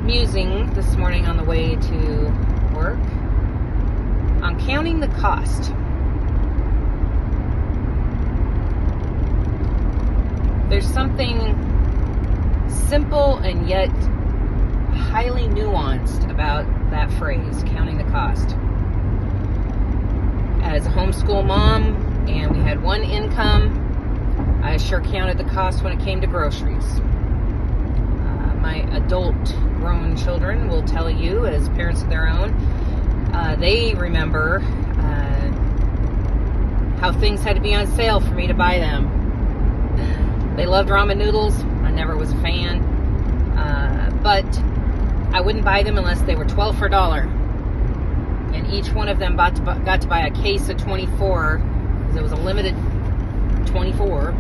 musing this morning on the way to work on counting the cost. There's something simple and yet highly nuanced about that phrase, counting the cost. As a homeschool mom, and we had one income, I sure counted the cost when it came to groceries. My adult grown children will tell you, as parents of their own, they remember how things had to be on sale for me to buy them. They loved ramen noodles. I never was a fan. But I wouldn't buy them unless they were 12 for $1. And each one of them got to buy a case of 24, because it was a limited 24.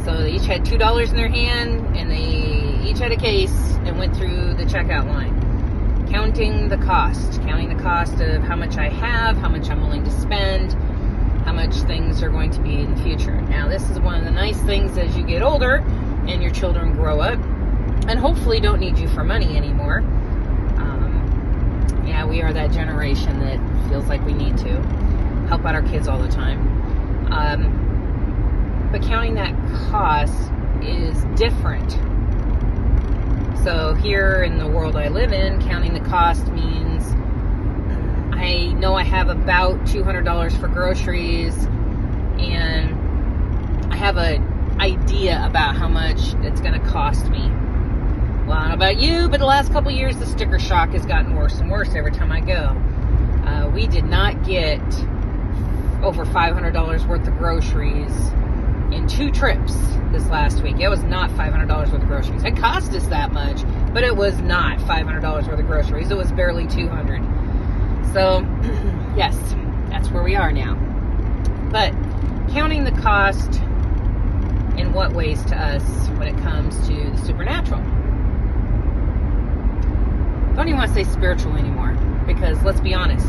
So they each had $2 in their hand, and they each had a case and went through the checkout line. Counting the cost of how much I have, how much I'm willing to spend, how much things are going to be in the future. Now, this is one of the nice things as you get older and your children grow up and hopefully don't need you for money anymore. Yeah, we are that generation that feels like we need to help out our kids all the time. But counting that cost is different. So here in the world I live in, counting the cost means I know I have about $200 for groceries, and I have an idea about how much it's going to cost me. Well, I don't know about you, but the last couple years, the sticker shock has gotten worse and worse every time I go. We did not get over $500 worth of groceries in 2 trips this last week. It was not $500 worth of groceries. It cost us that much, but it was not $500 worth of groceries. It was barely $200. So, yes, that's where we are now. But counting the cost in what ways to us when it comes to the supernatural? Don't even want to say spiritual anymore, because let's be honest,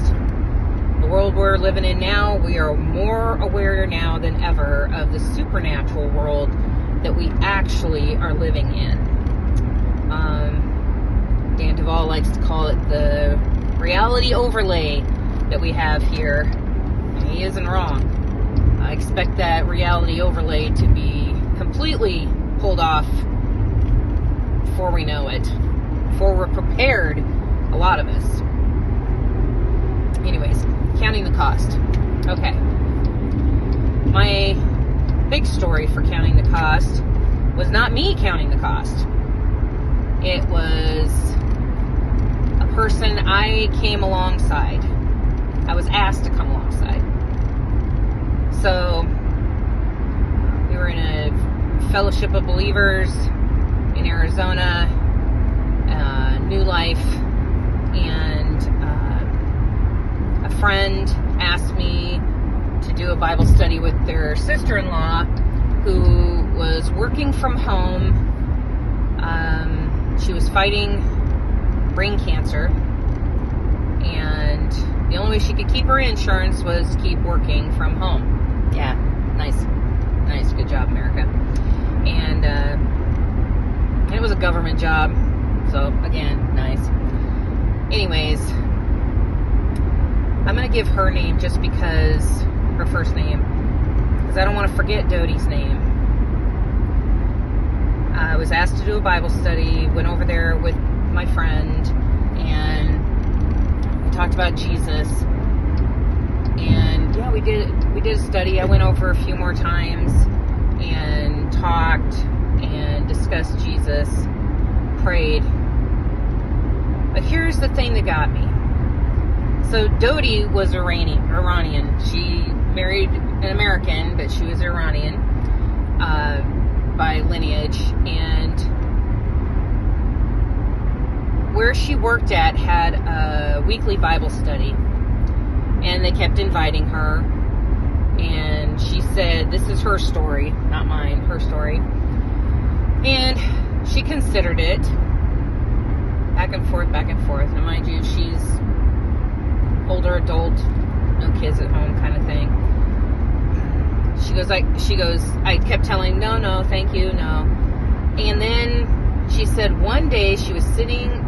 the world we're living in now, we are more aware now than ever of the supernatural world that we actually are living in. Dan Duvall likes to call it the reality overlay that we have here, and he isn't wrong. I expect that reality overlay to be completely pulled off before we know it, before we're prepared, a lot of us. Anyways, counting the cost. Okay. My big story for counting the cost was not me counting the cost. It was a person I came alongside. I was asked to come alongside. So, we were in a fellowship of believers in Arizona, New Life, and a friend asked me to do a Bible study with their sister-in-law who was working from home. She was fighting brain cancer, and the only way she could keep her insurance was to keep working from home. Yeah, nice, good job, America. And it was a government job, so again, nice. Anyways, I'm going to give her name just because, her first name, because I don't want to forget Dodie's name. I was asked to do a Bible study, went over there with my friend, and we talked about Jesus. And yeah, we did a study. I went over a few more times and talked and discussed Jesus, prayed. But here's the thing that got me. So Dodie was Iranian. She married an American, but she was Iranian by lineage. And where she worked at had a weekly Bible study. And they kept inviting her. And she said, this is her story, not mine, her story. And she considered it. Back and forth. And mind you, she's older adult, no kids at home kind of thing. She goes, I kept telling, no, thank you, no. And then she said one day she was sitting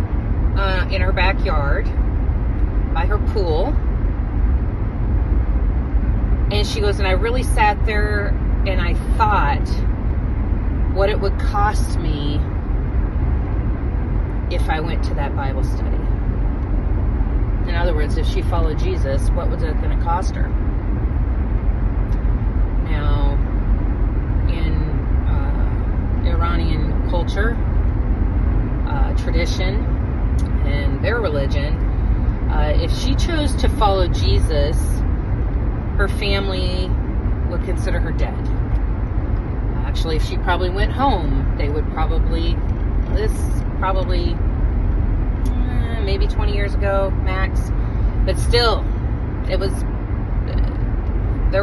in her backyard by her pool. And she goes, and I really sat there and I thought what it would cost me if I went to that Bible study. In other words, if she followed Jesus, what was it going to cost her? Now, in Iranian culture, tradition, and their religion, if she chose to follow Jesus, her family would consider her dead. Actually, if she probably went home, they would probably, maybe 20 years ago, max. But still, there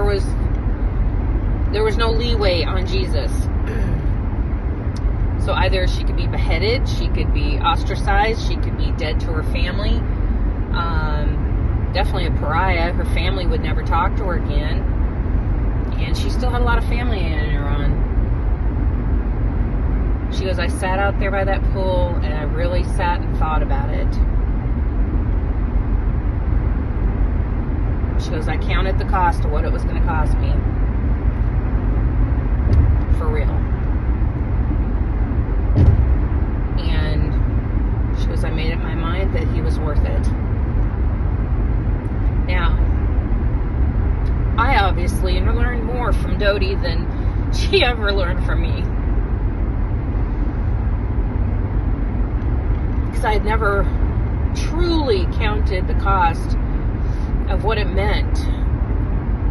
was no leeway on Jesus. So either she could be beheaded, she could be ostracized, she could be dead to her family. Definitely a pariah. Her family would never talk to her again. And she still had a lot of family in Iran. She goes, I sat out there by that pool and I really sat and thought about it. She goes, I counted the cost of what it was going to cost me. For real. And she goes, I made up my mind that he was worth it. Now, I obviously learned more from Dodie than she ever learned from me. Because I had never truly counted the cost of what it meant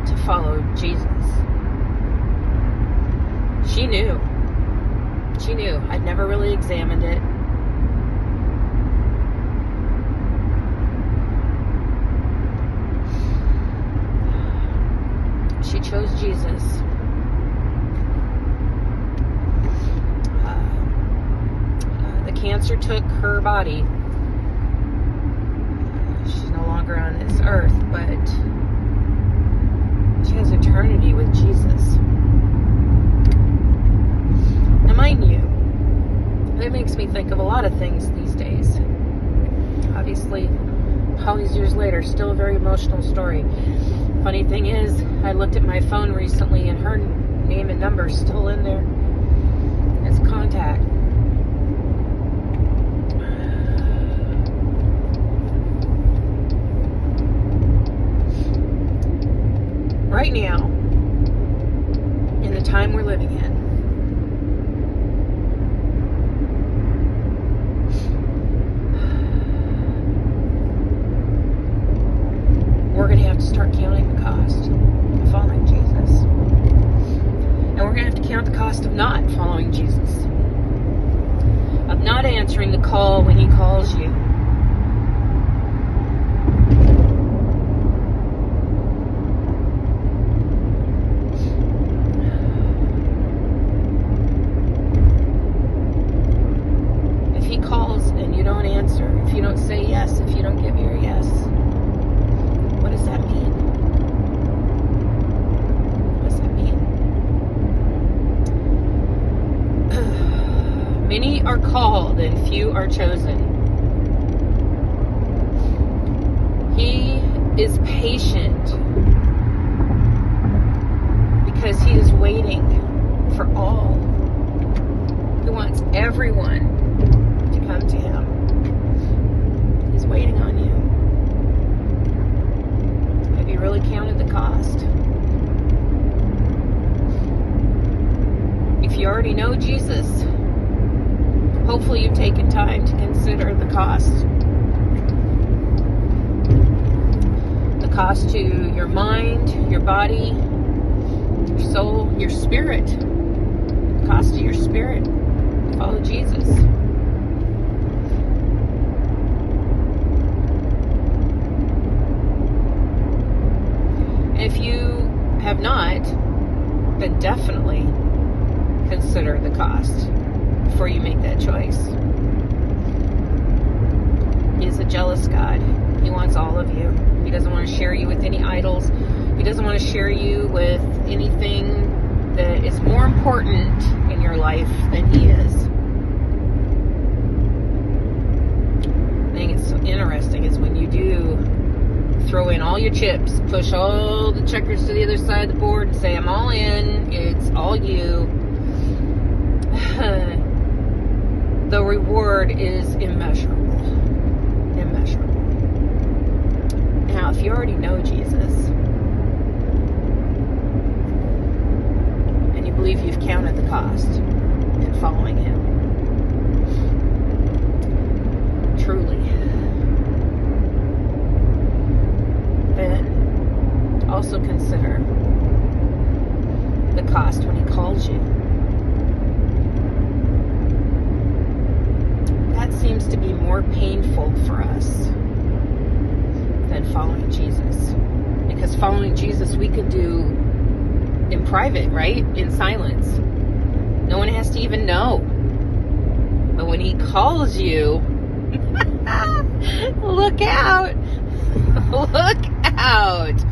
to follow Jesus. She knew. She knew. I'd never really examined it. She chose Jesus. The cancer took her body. She's no longer on this earth, but she has eternity with Jesus. Now, mind you, it makes me think of a lot of things these days. Obviously, all these years later, still a very emotional story. Funny thing is, I looked at my phone recently and her name and number is still in there as contact. Right now, in the time we're living in, we're going to have to start counting the cost of following Jesus. And we're going to have to count the cost of not following Jesus. Of not answering the call when he calls you. If he calls and you don't answer, if you don't say yes, if you don't give your yes, what does that mean? What does that mean? Many are called and few are chosen. He is patient because he is waiting for all. He wants everyone to come to him. He's waiting on you. Have you really counted the cost? If you already know Jesus, hopefully you've taken time to consider the cost. The cost to your mind, your body, your soul, your spirit. The cost to your spirit. Follow Jesus. If you have not, then definitely consider the cost before you make that choice. He is a jealous God. He wants all of you. He doesn't want to share you with any idols. He doesn't want to share you with anything that is more important in your life than he is. all your chips. Push all the checkers to the other side of the board and say, I'm all in. It's all you. The reward is immeasurable. Immeasurable. Now, if you already know Jesus, and you believe you've counted the cost in following him, truly, then also consider the cost when he calls you. That seems to be more painful for us than following Jesus. Because following Jesus we could do in private, right? In silence. No one has to even know. But when he calls you, look out! Look out!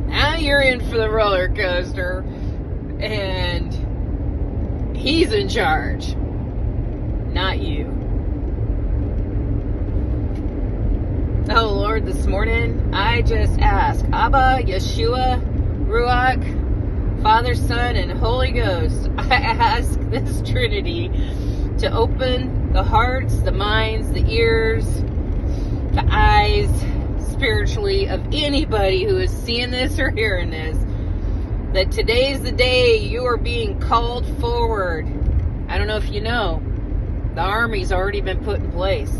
Now you're in for the roller coaster, and he's in charge, not you. Oh Lord, this morning I just ask Abba, Yeshua, Ruach, Father, Son, and Holy Ghost. I ask this Trinity to open the hearts, the minds, the ears, the eyes, spiritually, of anybody who is seeing this or hearing this, that today's the day you are being called forward. I don't know if you know, the army's already been put in place.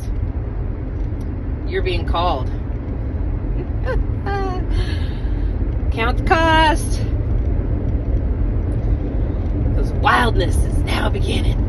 You're being called. Count the cost. Because wildness is now beginning.